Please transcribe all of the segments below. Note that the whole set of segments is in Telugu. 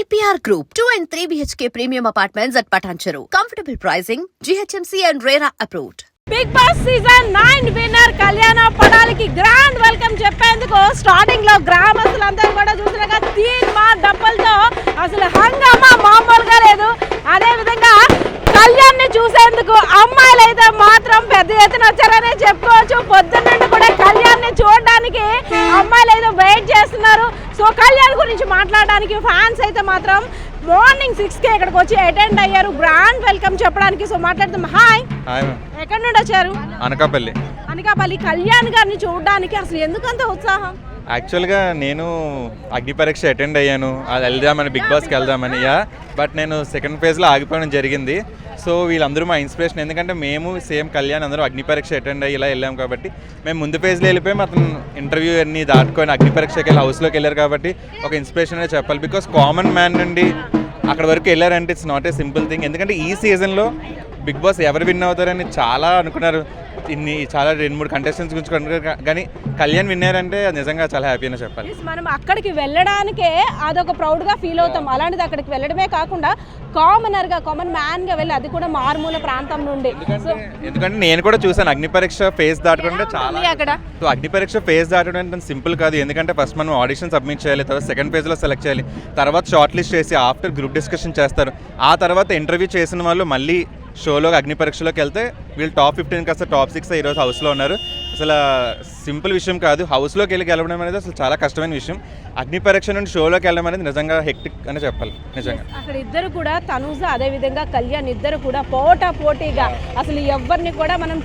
APR Group, 2 and 3 BHK premium apartments at Patancheru. Comfortable pricing, GHMC and RERA approved. Bigg Boss season 9 winner Kalyan పడాలికి గ్రాండ్ వెల్కమ్ చెప్పేందుకు స్టార్టింగ్ లో గ్రామస్తులందరూ కూడా చూసినాక డబ్బులతో అసలు హంగామా మామూలుగా లేదు. అదే విధంగా కళ్యాణ్ ని చూసేందుకు అమ్మాయిలు అయితే మాత్రం పెద్ద ఎత్తున వచ్చారనే చెప్పుకోవచ్చు. పొద్దున్న కూడా కళ్యాణ్ ని చూడడానికి అమ్మాయిలు అయితే వెయిట్ చేస్తున్నారు. సో కళ్యాణ్ గురించి మాట్లాడడానికి ఫ్యాన్స్ అయితే మాత్రం మార్నింగ్ 6కి ఇక్కడికి వచ్చి అటెండ్ అయ్యారు గ్రాండ్ వెల్కమ్ చెప్పడానికి. సో మాట్లాడుతాం. హాయ్, ఎక్కడి నుండి వచ్చారు? అనకాపల్లి. కళ్యాణ్ గారిని చూడడానికి అసలు ఎందుకంత ఉత్సాహం? యాక్చువల్గా నేను అగ్ని పరీక్ష అటెండ్ అయ్యాను, అది వెళ్దామని, బిగ్ బాస్కి వెళ్దామని. బట్ నేను సెకండ్ ఫేజ్లో ఆగిపోవడం జరిగింది. సో వీళ్ళందరూ మా ఇన్స్పిరేషన్, ఎందుకంటే మేము సేమ్ కళ్యాణ్ అందరూ అగ్ని పరీక్ష అటెండ్ అయ్యి ఇలా వెళ్ళాం కాబట్టి మేము ముందు ఫేజ్లో వెళ్ళిపోయి అతను ఇంటర్వ్యూ అన్ని దాటుకొని అగ్ని పరీక్షకి వెళ్ళి హౌస్లోకి వెళ్ళారు కాబట్టి ఒక ఇన్స్పిరేషన్ అనే చెప్పాలి. బికాస్ కామన్ మ్యాన్ నుండి అక్కడ వరకు వెళ్ళారంటే it's not a simple thing. ఎందుకంటే ఈ సీజన్లో బిగ్ బాస్ ఎవరు విన్ అవుతారని చాలా అనుకున్నారు. చాలా 2-3 కంటెస్టెంట్స్ గురించి అనుకున్నారు, కానీ కళ్యాణ్ విన్నారంటే నిజంగా చాలా హ్యాపీ అని చెప్పాలి. మనం అక్కడికి వెళ్ళడానికే అదొక ప్రౌడ్గా ఫీల్ అవుతాం. అలాంటిది అక్కడికి వెళ్ళడమే కాకుండా కామన్ మ్యాన్గా వెళ్ళి, అది కూడా మారుమూల ప్రాంతం నుండి. ఎందుకంటే నేను కూడా చూసాను అగ్ని పరీక్ష ఫేజ్ దాటకుండా చాలా అక్కడ. సో అగ్ని పరీక్ష ఫేజ్ దాటడం అంటే సింపుల్ కాదు. ఎందుకంటే ఫస్ట్ మనం ఆడిషన్ సబ్మిట్ చేయాలి, తర్వాత సెకండ్ ఫేజ్లో సెలెక్ట్ చేయాలి, తర్వాత షార్ట్ లిస్ట్ చేసి ఆఫ్టర్ గ్రూప్ డిస్కషన్ చేస్తారు. ఆ తర్వాత ఇంటర్వ్యూ చేసిన వాళ్ళు మళ్ళీ షోలో అగ్ని పరీక్షలోకి వెళ్తే వీళ్ళు టాప్ 15 కాస్త టాప్ 6 ఈరోజు హౌస్లో ఉన్నారు. అసలు సింపుల్ విషయం కాదు. హౌస్లోకి వెళ్ళి గెలవడం అనేది అసలు చాలా కష్టమైన విషయం. అగ్ని పరీక్ష నుండి షోలోకి వెళ్ళడం అనేది నిజంగా హెక్టిక్ అని చెప్పాలి. నిజంగా అక్కడ ఇద్దరు కూడా తనూజ అదేవిధంగా కళ్యాణ్ ఇద్దరు కూడా పోటీగా అసలు ఎవరిని కూడా మనం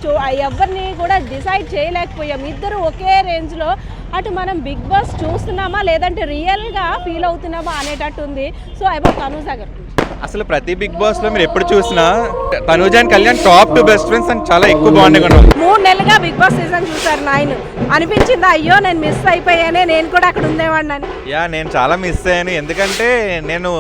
ఎవరిని కూడా డిసైడ్ చేయలేకపోయాం. ఇద్దరు ఒకే రేంజ్లో అటు మనం బిగ్ బాస్ చూస్తున్నామా లేదంటే రియల్గా ఫీల్ అవుతున్నామా అనేటట్టు ఉంది. సో అబౌట్ తనూజ గారు, అసలు ప్రతి బిగ్ బాస్ లో మీరు ఎప్పుడు చూసినా Tanuja and Kalyan top 2 best friends అని చాలా ఎక్కువ బాండింగ్ ఉన్నారు. 3 నెలలుగా బిగ్ బాస్ సీజన్ చూసారు 9. అనిపించిందా అయ్యో నేను మిస్ అయిపోయానే, నేను కూడా అక్కడ ఉండేవాడిని? నేను చాలా మిస్ అయ్యాను. ఎందుకంటే నేను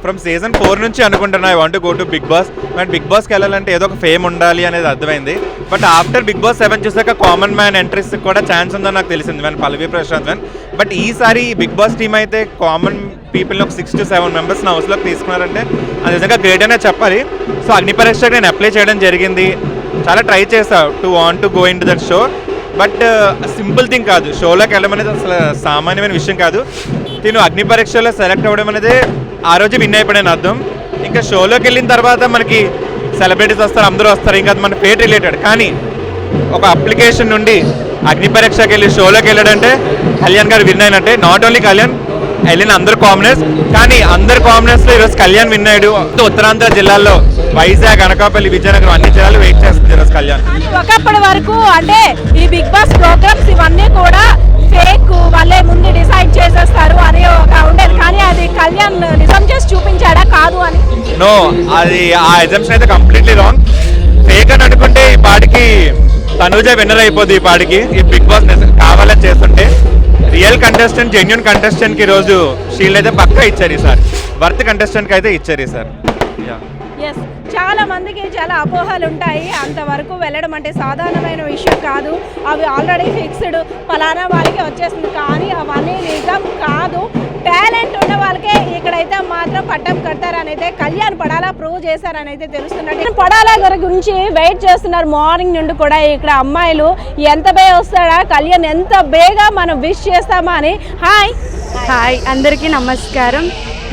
ఫ్రమ్ సీజన్ 4 నుంచి అనుకుంటున్నా I want go to Bigg Boss. But Bigg బాస్కి వెళ్ళాలంటే ఏదో ఒక ఫేమ్ ఉండాలి అనేది అర్థమైంది. బట్ ఆఫ్టర్ బిగ్ బాస్ 7 చూసాక కామన్ మ్యాన్ ఎంట్రీస్ కూడా ఛాన్స్ ఉందని నాకు తెలిసింది, మన పల్లవి ప్రశాంత్. బట్ ఈసారి బిగ్ బాస్ టీమ్ అయితే కామన్ పీపుల్ని ఒక 6 to 7 మెంబర్స్ నా హౌస్లోకి తీసుకున్నారంటే అది నిజంగా గ్రేట్ అనే చెప్పాలి. సో అగ్ని పరీక్షకు నేను అప్లై చేయడం జరిగింది. చాలా ట్రై చేసా to go in to that show. But simple thing కాదు, షోలోకి వెళ్ళడం అనేది అసలు సామాన్యమైన విషయం కాదు. నేను అగ్ని పరీక్షలో సెలెక్ట్ అవ్వడం అనేది ఆ రోజు విన్ అయిపోయాను అర్థం. ఇంకా షోలోకి వెళ్ళిన తర్వాత మనకి సెలబ్రిటీస్ వస్తారు, అందరూ వస్తారు, ఇంకా అది మన ఫేట్ రిలేటెడ్. కానీ ఒక అప్లికేషన్ నుండి అగ్ని పరీక్షకి వెళ్ళి షోలోకి వెళ్ళాడంటే కళ్యాణ్ గారు విన్ అయినట్టే. నాట్ ఓన్లీ కళ్యాణ్, వెళ్ళిన అందరు కామనర్స్. కానీ అందరు కామనర్స్లో ఈరోజు కళ్యాణ్ విన్ అయ్యాడు. ఉత్తరాంధ్ర జిల్లాల్లో వైజాగ్, అనకాపల్లి, విజయనగరం అన్ని జిల్లాలు వెయిట్ చేస్తుంది ఈరోజు కళ్యాణ్. ఒకప్పటి వరకు అంటే ఈ బిగ్ బాస్ ప్రోగ్రామ్స్ ఇవన్నీ కూడా ఫేక్, వాళ్ళే ముందు డిసైడ్ చేసేస్తారు అని ఒక ఉండేది. కానీ అది కళ్యాణ్ నిజం చేసి చూపించాడా కాదు అని? నో, అది ఆ ఎగ్జామ్షన్ అయితే కంప్లీట్లీ రాంగ్. ఫేక్ అని అనుకుంటే ఈ పాటికి తనూజ విన్నర్ అయిపోద్ది. ఈ పాటికి ఈ బిగ్ బాస్ కావాలని చేస్తుంటే రియల్ కంటెస్టెంట్, జెన్యున్ కంటెస్టెంట్కి ఈరోజు షీల్డ్ అయితే పక్కా ఇచ్చారు ఈసారి. వర్త్ కంటెస్టెంట్కి అయితే ఇచ్చారు ఈసారి. చాలా మందికి చాలా అపోహలు ఉంటాయి. అంతవరకు వెళ్ళడం అంటే సాధారణమైన విషయం కాదు. అవి ఆల్రెడీ ఫిక్స్డ్, పలానా వాళ్ళకి వచ్చేస్తుంది. కానీ అవన్నీ నిజం కాదు. టాలెంట్ ఉన్న వాళ్ళకే ఇక్కడైతే మాత్రం పట్టం కడతారనైతే కళ్యాణ్ పడాలా ప్రూవ్ చేశారనైతే తెలుస్తున్నట్టు. పడాలా గారి గురించి వెయిట్ చేస్తున్నారు మార్నింగ్ నుండి కూడా. ఇక్కడ అమ్మాయిలు ఎంత బేగా వస్తాడా కళ్యాణ్, ఎంత బేగా మనం విష్ చేస్తామా అని. హాయ్ అందరికీ నమస్కారం.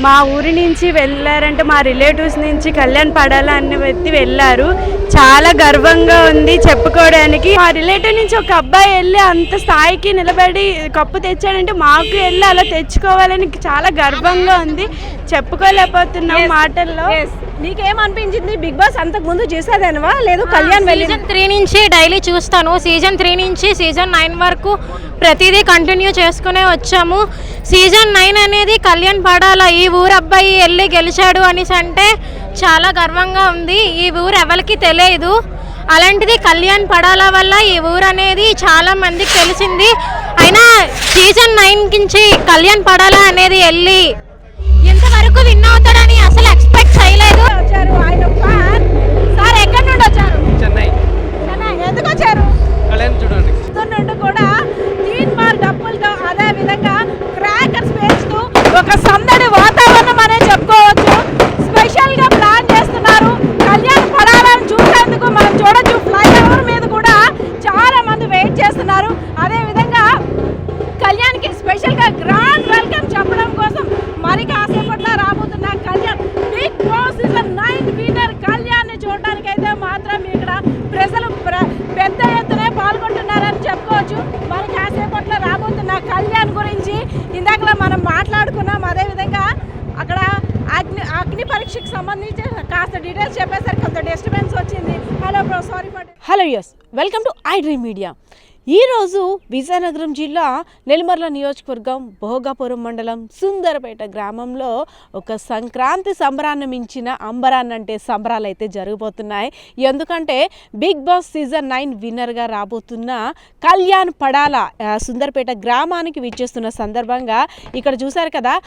మా ఊరి నుంచి వెళ్ళారంటే మా రిలేటివ్స్ నుంచి కళ్యాణ్ పడాలా అనే వ్యక్తి వెళ్ళారు. చాలా గర్వంగా ఉంది చెప్పుకోవడానికి. మా రిలేటివ్ నుంచి ఒక అబ్బాయి వెళ్ళి అంత స్థాయికి నిలబడి కప్పు తెచ్చాడంటే మాకు వెళ్ళి అలా తెచ్చుకోవాలని చాలా గర్వంగా ఉంది. చెప్పుకోలేకపోతున్నాం మాటల్లో. నీకేమనిపించింది? బిగ్ బాస్ అంతకు ముందు చూసేదానివా లేదు కళ్యాణ్? సీజన్ 3 నుంచి డైలీ చూస్తాను. సీజన్ 3 నుంచి సీజన్ 9 వరకు ప్రతిదీ కంటిన్యూ చేసుకునే వచ్చాము. సీజన్ 9 అనేది కళ్యాణ్ పడాలా ఈ ఊరు అబ్బాయి వెళ్ళి గెలిచాడు అనేసి అంటే చాలా గర్వంగా ఉంది. ఈ ఊరు ఎవరికి తెలియదు. అలాంటిది కళ్యాణ్ పడాలా వల్ల ఈ ఊరు అనేది చాలా మందికి తెలిసింది. అయినా సీజన్ 9 నుంచి కళ్యాణ్ పడాలా అనేది వెళ్ళి ఇంతవరకు విన్ అవుతాడని అసలు ఎక్స్పెక్ట్ చేయలేదు. సార్ ఎక్కడి నుండి వచ్చారు? చెన్నై. ఎందుకు వచ్చారు? కళ్యాణ్ చూడండి. నుండి కూడా డబ్బులతో అదే విధంగా క్రాకర్స్ పేల్చుతూ ఒక సందడి వాతావరణం అనే సంబంధించి కాస్త డీటెయిల్స్ చెప్పేసరికి కొంత డిస్టర్బెన్స్ వచ్చింది. Hello bro, sorry for. Hello yes, welcome to I Dream Media. ఈరోజు విజయనగరం జిల్లా నెల్లిమర్ల నియోజకవర్గం భోగాపురం మండలం సుందరపేట గ్రామంలో ఒక సంక్రాంతి సంబరాన్ని మించిన అంబరాన్నంటే సంబరాలు అయితే జరగబోతున్నాయి. ఎందుకంటే బిగ్ బాస్ సీజన్ 9 విన్నర్గా రాబోతున్న కళ్యాణ్ పడాల సుందరపేట గ్రామానికి విచ్చేస్తున్న సందర్భంగా ఇక్కడ చూశారు కదా,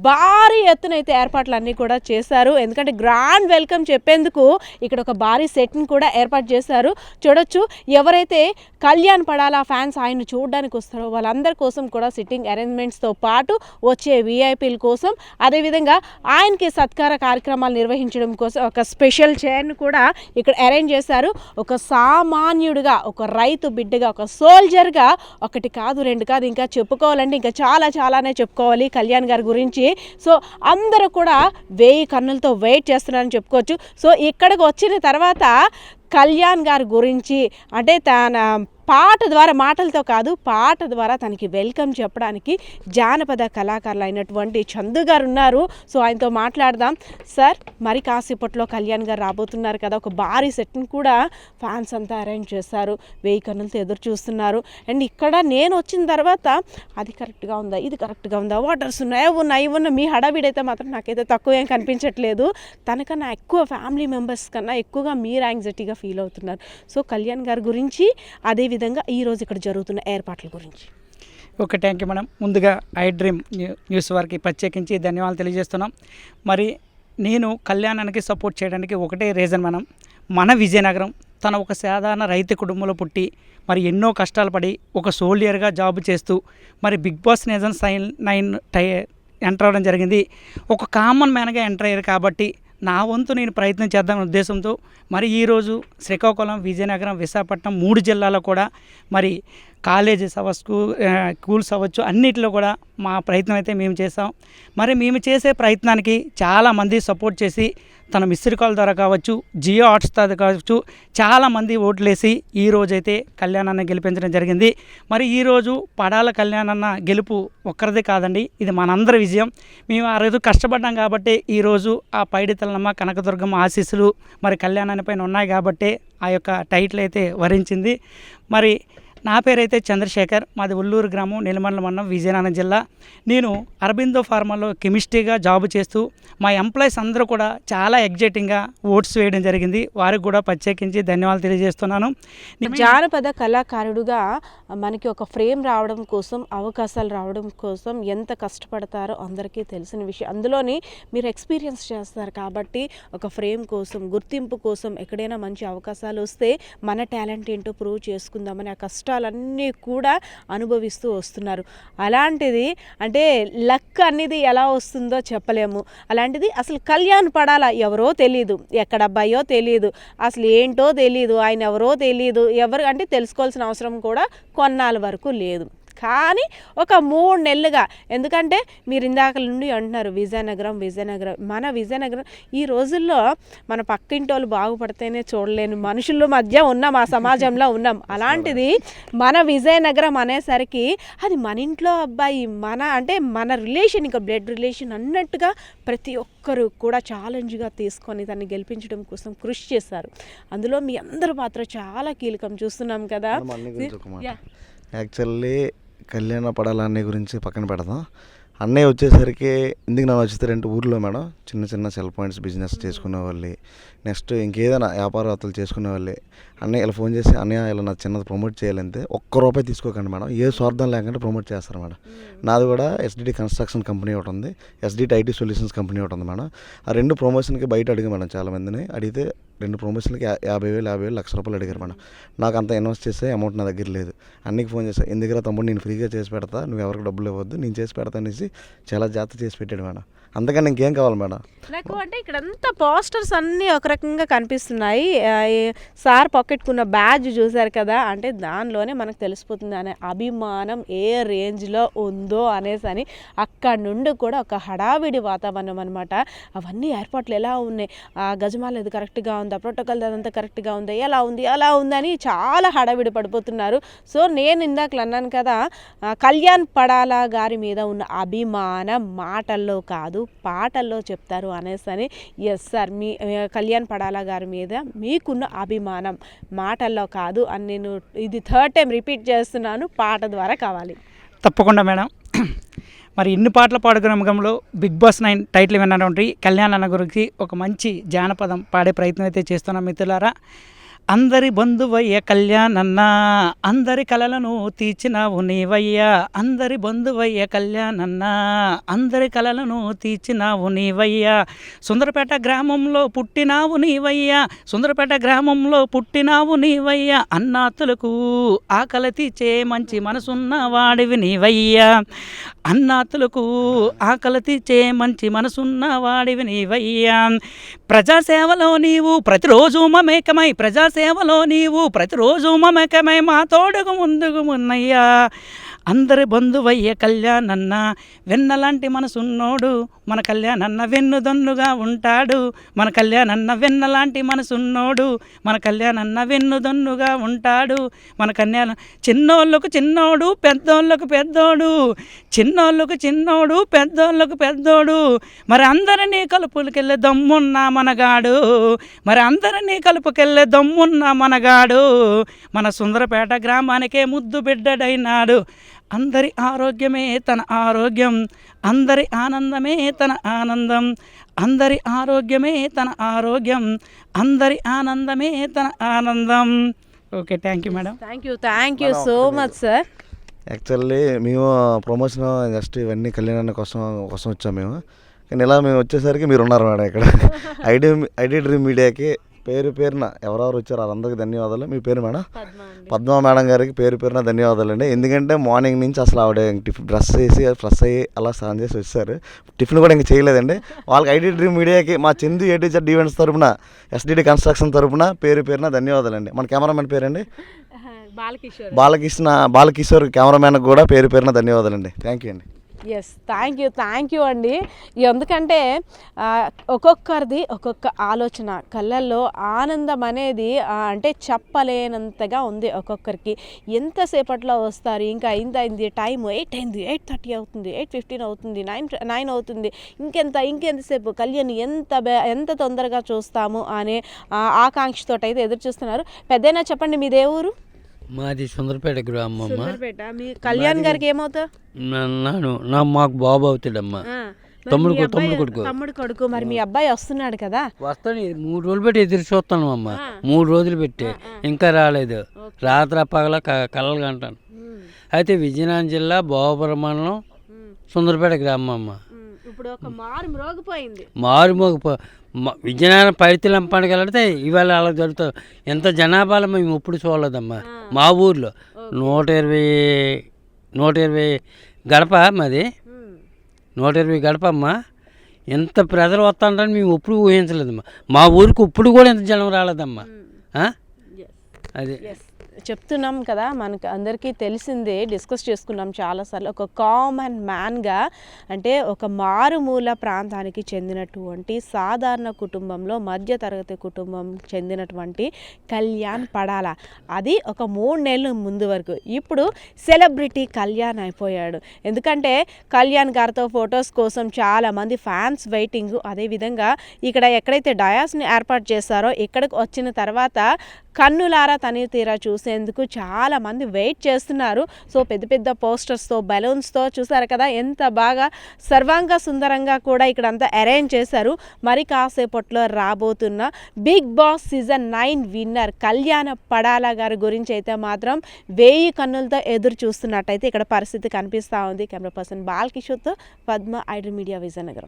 భారీ ఎత్తున అయితే ఏర్పాట్లన్నీ కూడా చేశారు. ఎందుకంటే గ్రాండ్ వెల్కమ్ చెప్పేందుకు ఇక్కడ ఒక భారీ సెట్ని కూడా ఏర్పాటు చేశారు. చూడొచ్చు, ఎవరైతే కళ్యాణ్ పడాల ఫ్యాన్స్ ఆయన చూడడానికి వస్తారో వాళ్ళందరి కోసం కూడా సిట్టింగ్ అరేంజ్మెంట్స్తో పాటు వచ్చే విఐపీల కోసం, అదేవిధంగా ఆయనకి సత్కార కార్యక్రమాలు నిర్వహించడం కోసం ఒక స్పెషల్ చైర్ను కూడా ఇక్కడ అరేంజ్ చేశారు. ఒక సామాన్యుడిగా, ఒక రైతు బిడ్డగా, ఒక సోల్జర్గా ఒకటి కాదు రెండు కాదు ఇంకా చెప్పుకోవాలంటే ఇంకా చాలానే చెప్పుకోవాలి కళ్యాణ్ గారి గురించి. సో అందరూ కూడా 1000 కన్నులతో వెయిట్ చేస్తున్నారని చెప్పుకోవచ్చు. సో ఇక్కడికి వచ్చిన తర్వాత కళ్యాణ్ గారి గురించి అంటే తన పాట ద్వారా, మాటలతో కాదు పాట ద్వారా తనకి వెల్కమ్ చెప్పడానికి జానపద కళాకారులు అయినటువంటి చందు గారు ఉన్నారు. సో ఆయనతో మాట్లాడదాం. సార్, మరి కాసేపట్లో కళ్యాణ్ గారు రాబోతున్నారు కదా, ఒక భారీ సెట్ని కూడా ఫ్యాన్స్ అంతా అరేంజ్ చేశారు. 1000 కన్నులతో ఎదురు చూస్తున్నారు. అండ్ ఇక్కడ నేను వచ్చిన తర్వాత అది కరెక్ట్గా ఉందా, ఇది కరెక్ట్గా ఉందా, వాటర్స్ ఉన్నాయి, అవి ఉన్న మీ హడావిడైతే మాత్రం నాకైతే తక్కువ ఏం కనిపించట్లేదు. తనకన్నా ఎక్కువ ఫ్యామిలీ మెంబర్స్ కన్నా ఎక్కువగా మీరు యాంగ్జైటీగా ఫీల్ అవుతున్నారు. సో కళ్యాణ్ గారి గురించి, అదేవిధంగా ఈరోజు ఇక్కడ జరుగుతున్న ఏర్పాట్ల గురించి. Okay, thank you madam. ముందుగా ఐ డ్రీమ్ న్యూస్ వారికి ప్రత్యేకించి ధన్యవాదాలు తెలియజేస్తున్నాం. మరి నేను కళ్యాణానికి సపోర్ట్ చేయడానికి ఒకటే రీజన్ మేడం, మన విజయనగరం తన ఒక సాధారణ రైతు కుటుంబంలో పుట్టి మరి ఎన్నో కష్టాలు పడి ఒక సోల్జర్గా జాబ్ చేస్తూ మరి బిగ్ బాస్ సీజన్ 9 ఎంటర్ అవ్వడం జరిగింది. ఒక కామన్ మ్యాన్గా ఎంటర్ అయ్యారు కాబట్టి నా వంతు నేను ప్రయత్నం చేద్దామనే ఉద్దేశంతో మరి ఈరోజు శ్రీకాకుళం, విజయనగరం, విశాఖపట్నం 3 జిల్లాల్లో కూడా మరి కాలేజెస్ అవ్వచ్చు, స్కూల్స్ అవ్వచ్చు, అన్నిటిలో కూడా మా ప్రయత్నం అయితే మేము చేసాం. మరి మేము చేసే ప్రయత్నానికి చాలామంది సపోర్ట్ చేసి తన మిస్డ్ కాల్ ద్వారా కావచ్చు, జియో హాట్స్టార్ కావచ్చు, చాలామంది ఓట్లేసి ఈరోజైతే కళ్యాణాన్ని గెలిపించడం జరిగింది. మరి ఈరోజు పడాల కళ్యాణన్న గెలుపు ఒక్కరిదే కాదండి, ఇది మనందరి విజయం. మేము ఆ రోజు కష్టపడ్డాం కాబట్టి ఈరోజు ఆ పైడితల్లమ్మ, కనకదుర్గమ్మ ఆశీస్సులు మరి కళ్యాణాన్ని పైన ఉన్నాయి కాబట్టి ఆ యొక్క టైటిల్ అయితే వరించింది. మరి నా పేరైతే చంద్రశేఖర్, మాది ఉల్లూరు గ్రామం, నెల్లిమర్ల మండలం, విజయనగరం జిల్లా. నేను అరబిందో ఫార్మాలో కెమిస్ట్రీగా జాబ్ చేస్తూ మా ఎంప్లాయీస్ అందరూ కూడా చాలా ఎగ్జైటింగ్గా ఓట్స్ వేయడం జరిగింది. వారికి కూడా ప్రత్యేకించి ధన్యవాదాలు తెలియజేస్తున్నాను. జానపద కళాకారుడుగా మనకి ఒక ఫ్రేమ్ రావడం కోసం, అవకాశాలు రావడం కోసం ఎంత కష్టపడతారో అందరికీ తెలిసిన విషయం. అందులోని మీరు ఎక్స్పీరియన్స్ చేస్తారు కాబట్టి ఒక ఫ్రేమ్ కోసం, గుర్తింపు కోసం, ఎక్కడైనా మంచి అవకాశాలు వస్తే మన టాలెంట్ ఏంటో ప్రూవ్ చేసుకుందామని ఆ కష్టాలన్నీ కూడా అనుభవిస్తూ వస్తున్నారు. అలాంటిది అంటే లక్ అనేది ఎలా వస్తుందో చెప్పలేము. అలాంటిది అసలు కళ్యాణ్ పడాల ఎవరో తెలియదు, ఎక్కడ అబ్బాయో తెలియదు, అసలు ఏంటో తెలియదు, ఆయన ఎవరో తెలియదు, ఎవరు అంటే తెలుసుకోవాల్సిన అవసరం కూడా కొన్నాళ్ళ వరకు లేదు. కానీ ఒక 3 నెలలుగా, ఎందుకంటే మీరు ఇందాక నుండి అంటున్నారు విజయనగరం, మన విజయనగరం ఈ రోజుల్లో మన పక్కింటి వాళ్ళు బాగుపడితేనే చూడలేని మనుషుల మధ్య ఉన్నాం, ఆ సమాజంలో ఉన్నాం. అలాంటిది మన విజయనగరం అనేసరికి అది మన ఇంట్లో అబ్బాయి, మన రిలేషన్, ఇంకా బ్లడ్ రిలేషన్ అన్నట్టుగా ప్రతి ఒక్కరు కూడా ఛాలెంజ్గా తీసుకొని దాన్ని గెలిపించడం కోసం కృషి చేశారు. అందులో మీ అందరి పాత్ర చాలా కీలకం చూస్తున్నాం కదా. యాక్చువల్లీ కళ్యాణ పడాల అన్నయ్య గురించి పక్కన పెడదాం. అన్నయ్య వచ్చేసరికి ఎందుకు నన్ను వచ్చిస్తారంటే ఊర్లో మేడం చిన్న సెల్ పాయింట్స్ బిజినెస్ చేసుకునే వాళ్ళు, నెక్స్ట్ ఇంకేదైనా వ్యాపారవేత్తలు చేసుకునే వాళ్ళు అన్నయ్య ఇలా ఫోన్ చేసి అన్నయ్య ఇలా నా చిన్నది ప్రమోట్ చేయాలంటే ₹1 తీసుకోకండి మేడం, ఏ స్వార్థం లేకుండా ప్రమోట్ చేస్తారు మేడం. నాది కూడా ఎస్డిటి కన్స్ట్రక్షన్ కంపెనీ ఒకటి ఉంది, ఎస్డిటి ఐటీ సొల్యూషన్స్ కంపెనీ ఒకటి ఉంది మేడం. ఆ 2 ప్రమోషన్కి బయట అడిగా మేడం, చాలామందిని అడిగితే 2 ప్రమోషన్లకి 50,000 లక్ష రూపాయలు అడిగారు మేడం. నాకు అంత ఇన్వెస్ట్ చేసే అమౌంట్ నా దగ్గర లేదు. అన్నికి ఫోన్ చేశాను, ఎందుకురా తమ్ముడు నేను ఫ్రీగా చేసి పెడతా, నువ్వు ఎవరికి డబ్బులు ఇవ్వద్దు, నేను చేసి పెడతా అనేసి చాలా జాగ్రత్త చేసి పెట్టాడు మేడం. అంతకన్నా ఇంకేం కావాలి మేడం. నాకు అంటే ఇక్కడంతా పోస్టర్స్ అన్నీ ఒక రకంగా కనిపిస్తున్నాయి. సార్ పాకెట్కున్న బ్యాడ్జ్ చూసారు కదా, అంటే దానిలోనే మనకు తెలిసిపోతుంది అనే అభిమానం ఏ రేంజ్లో ఉందో అనేసి. అక్కడి నుండి కూడా ఒక హడావిడి వాతావరణం అనమాట. అవన్నీ ఏర్పాట్లు ఎలా ఉన్నాయి, గజమాల ఇది కరెక్ట్గా ఉందా, ప్రోటోకాల్ అదంతా కరెక్ట్గా ఉందా, ఎలా ఉంది అని చాలా హడావిడి పడిపోతున్నారు. సో నేను ఇందాక అన్నాను కదా, కళ్యాణ్ పడాల గారి మీద ఉన్న అభిమానం మాటల్లో కాదు పాటల్లో చెప్తారు అనేసి ఎస్ సార్ మీ కళ్యాణ్ పడాలా గారి మీద మీకున్న అభిమానం మాటల్లో కాదు అని నేను ఇది 3rd టైం రిపీట్ చేస్తున్నాను, పాట ద్వారా కావాలి. తప్పకుండా మేడం. మరి ఇన్ని పాటల పాడుకునే బిగ్ బాస్ 9 టైటిల్ విన్నటువంటి కళ్యాణ్ అన్న గురించి ఒక మంచి జానపదం పాడే ప్రయత్నం అయితే చేస్తున్నాం మిత్రులారా. అందరి బంధువయ్య కళ్యాణన్న, అందరి కలలను తీర్చినావు నీవయ్యా. అందరి బంధువయ్య కళ్యాణన్న, అందరి కలలను తీర్చినావు నీవయ్యా. సుందరపేట గ్రామంలో పుట్టినావు నీవయ్యా, సుందరపేట గ్రామంలో పుట్టినావు నీవయ్యా. అన్నాతులకు ఆకలి తీర్చే మంచి మనసున్న వాడివి నీవయ్యా. అన్నాతులకు ఆకలి తీర్చే మంచి మనసున్న వాడివి నీవయ్యా. ప్రజాసేవలో నీవు ప్రతిరోజు మమేకమై, ప్రజాసేవలో నీవు ప్రతిరోజు మమేకమై మా తోడుగు ముందుకు ఉన్నయ్యా. అందరి బంధువయ్య కళ్యాణన్న, వెన్నలాంటి మనసున్నోడు మన కళ్యాణన్న వెన్నుదన్నుగా ఉంటాడు. మన కళ్యాణన్న వెన్నలాంటి మనసున్నోడు మన కళ్యాణన్న వెన్నుదన్నుగా ఉంటాడు. మన కళ్యాణ చిన్నోళ్ళకు చిన్నోడు పెద్దోళ్ళకు పెద్దోడు, చిన్నోళ్ళకు చిన్నోడు పెద్దోళ్ళకు పెద్దోడు. మరి అందరినీ కలుపుకెళ్ళే దమ్మున్న మనగాడు, మరి అందరినీ కలుపుకెళ్ళే దమ్మున్న మనగాడు. మన సుందరపేట గ్రామానికే ముద్దు బిడ్డడైనాడు. అందరి ఆరోగ్యమే తన ఆరోగ్యం, అందరి ఆనందమే తన ఆనందం, అందరి ఆరోగ్యమే తన ఆరోగ్యం, అందరి ఆనందమే తన ఆనందం. Okay, thank you madam. Thank you so much sir. Actually మేము ప్రమోషన్ జస్ట్ ఇవన్నీ కళ్యాణాన్ని కోసం వచ్చాము మేము. కానీ ఇలా మేము వచ్చేసరికి మీరు ఉన్నారు మేడం ఇక్కడ. ఐడి డ్రీమ్ మీడియాకి పేరున ఎవరెవరు వచ్చారో వాళ్ళందరికీ ధన్యవాదాలు. మీ పేరు మేడం? పద్మ మేడం గారికి పేరున ధన్యవాదాలు అండి. ఎందుకంటే మార్నింగ్ నుంచి అసలు ఆవిడ డ్రెస్ చేసి ఫ్రెష్ అయ్యి అలా స్నానం చేసి వచ్చారు. టిఫిన్ కూడా ఇంక చేయలేదండి. వాళ్ళకి ఐడి డ్రీమ్ మీడియాకి మా చందు A-to-Z ఈవెంట్స్ తరపున, SDD కన్స్ట్రక్షన్ తరపున పేరున ధన్యవాదాలండి. మన కెమెరామెన్ పేరండి బాలకిషోర్ కెమెరామెన్కి కూడా పేరున ధన్యవాదాలండి. థ్యాంక్ యూ అండి. ఎస్, థ్యాంక్ యూ అండి. ఎందుకంటే ఒక్కొక్కరిది ఒక్కొక్క ఆలోచన, కళ్ళల్లో ఆనందం అనేది అంటే చెప్పలేనంతగా ఉంది ఒక్కొక్కరికి. ఎంతసేపట్లో వస్తారు, ఇంకా అయింది టైం 8 అయింది, 8:30 అవుతుంది, 8:15 అవుతుంది, 9 అవుతుంది, ఇంకెంతసేపు కళ్యాణ్ ఎంత తొందరగా చూస్తాము అనే ఆకాంక్షతో అయితే ఎదురు చూస్తున్నారు. పెద్దయినా చెప్పండి, మీదే ఊరు? మాది సుందరపేట గ్రామం. మీ కళ్యాణ్ గారికి ఏమవుతావు? మాకు బాబు అవుతాడమ్మా, తమ్ముడు కొడుకు. మరి మీ అబ్బాయి వస్తున్నాడు కదా? వస్తాడు. 3 రోజులు పెట్టి ఎదురు చూస్తాను అమ్మ, 3 రోజులు పెట్టి ఇంకా రాలేదు. రాత్రి పగల కలలు కంటాను. అయితే విజయనగరం జిల్లా భోగపురం మండలం సుందరపేట గ్రామం అమ్మ. ఇప్పుడు ఒక మారుమోగిపోయింది. విజయనగరం పైడితల్లి పండుగ వెళ్తే ఇవాళ అలా జరుగుతుంది. ఎంత జనాభాలో మేము ఎప్పుడు చూడలేదమ్మా. మా ఊర్లో 120 గడప, మాది 120 గడప అమ్మా. ఎంత ప్రజలు వస్తాంటారని మేము ఎప్పుడు ఊహించలేదమ్మా. మా ఊరికి ఇప్పుడు కూడా ఎంత జనం రాలేదమ్మా. అది చెప్తున్నాం కదా, మనకు అందరికీ తెలిసిందే, డిస్కస్ చేసుకున్నాం చాలాసార్లు. ఒక కామన్ మ్యాన్గా, అంటే ఒక మారుమూల ప్రాంతానికి చెందినటువంటి సాధారణ కుటుంబంలో మధ్యతరగతి కుటుంబం చెందినటువంటి కళ్యాణ్ పడాలా, అది ఒక 3 నెలల ముందు వరకు. ఇప్పుడు సెలబ్రిటీ కళ్యాణ్ అయిపోయాడు. ఎందుకంటే కళ్యాణ్ గారితో ఫొటోస్ కోసం చాలామంది ఫ్యాన్స్ వెయిటింగ్. అదేవిధంగా ఇక్కడ ఎక్కడైతే డయాస్ని ఏర్పాటు చేశారో ఇక్కడికి వచ్చిన తర్వాత కన్నులారా తనివి తీరా చూసేందుకు చాలామంది వెయిట్ చేస్తున్నారు. సో పెద్ద పెద్ద పోస్టర్స్తో, బెలూన్స్తో చూసారు కదా, ఎంత బాగా సర్వాంగ సుందరంగా కూడా ఇక్కడంతా అరేంజ్ చేశారు. మరి కాసేపట్లో రాబోతున్న బిగ్ బాస్ సీజన్ 9 విన్నర్ కళ్యాణ పడాలా గారి గురించి అయితే మాత్రం 1000 కన్నులతో ఎదురు చూస్తున్నట్టయితే ఇక్కడ పరిస్థితి కనిపిస్తూ ఉంది. కెమెరా పర్సన్ బాలకిషోర్తో పద్మ, ఐడ్రీమ్ మీడియా, విజయనగరం.